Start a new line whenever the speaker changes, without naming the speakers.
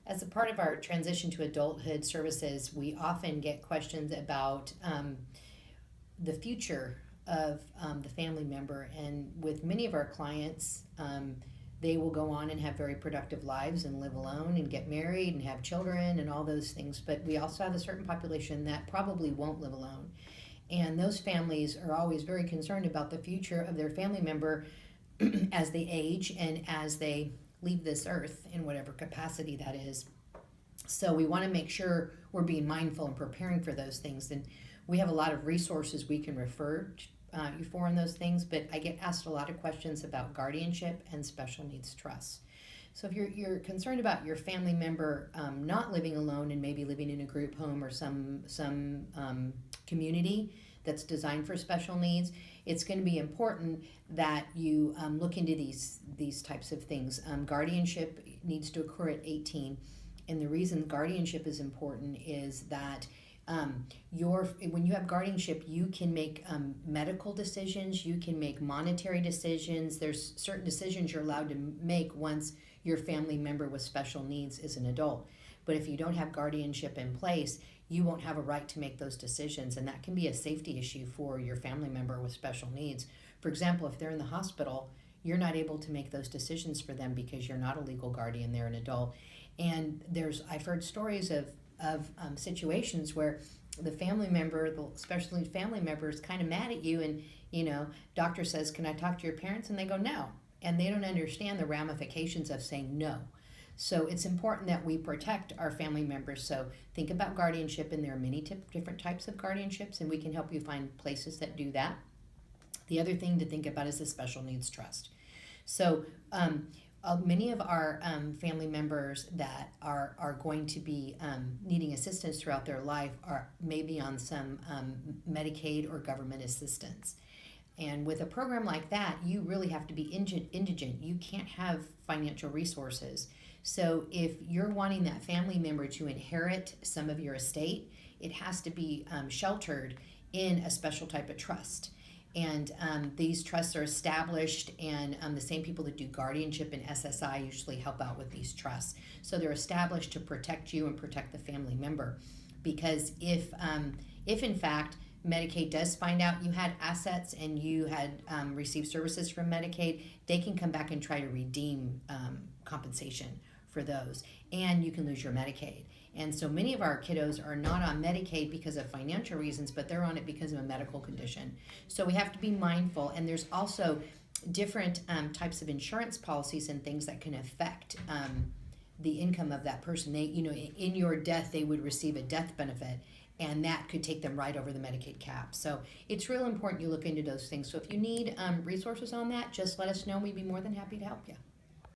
As a part of our transition to adulthood services, we often get questions about the future of the family member. And with many of our clients, they will go on and have very productive lives and live alone and get married and have children and all those things. But we also have a certain population that probably won't live alone. And those families are always very concerned about the future of their family member as they age and as they leave this earth in whatever capacity that is. So we want to make sure we're being mindful and preparing for those things. And we have a lot of resources we can refer you for on those things, but I get asked a lot of questions about guardianship and special needs trusts. So if you're concerned about your family member not living alone and maybe living in a group home or some community that's designed for special needs, it's going to be important that you look into these types of things. Guardianship needs to occur at 18, and the reason guardianship is important is that when you have guardianship, you can make medical decisions, you can make monetary decisions. There's certain decisions you're allowed to make once your family member with special needs is an adult. But if you don't have guardianship in place, you won't have a right to make those decisions, and that can be a safety issue for your family member with special needs. For example, if they're in the hospital, you're not able to make those decisions for them because you're not a legal guardian, they're an adult. And I've heard stories of situations where the family member, the special needs family member, is kind of mad at you, and doctor says, "Can I talk to your parents?" And they go, "No," and they don't understand the ramifications of saying no. So it's important that we protect our family members. So think about guardianship, and there are many different types of guardianships, and we can help you find places that do that. The other thing to think about is the special needs trust. So many of our family members that are going to be needing assistance throughout their life are maybe on some Medicaid or government assistance. And with a program like that, you really have to be indigent. You can't have financial resources. So if you're wanting that family member to inherit some of your estate, it has to be sheltered in a special type of trust. And these trusts are established, and the same people that do guardianship and SSI usually help out with these trusts. So they're established to protect you and protect the family member. Because if in fact Medicaid does find out you had assets and you had received services from Medicaid, they can come back and try to redeem compensation for those, and you can lose your Medicaid. And so many of our kiddos are not on Medicaid because of financial reasons, but they're on it because of a medical condition. So we have to be mindful, and there's also different types of insurance policies and things that can affect the income of that person. They, in your death, they would receive a death benefit, and that could take them right over the Medicaid cap. So it's real important you look into those things. So if you need resources on that, just let us know. We'd be more than happy to help you.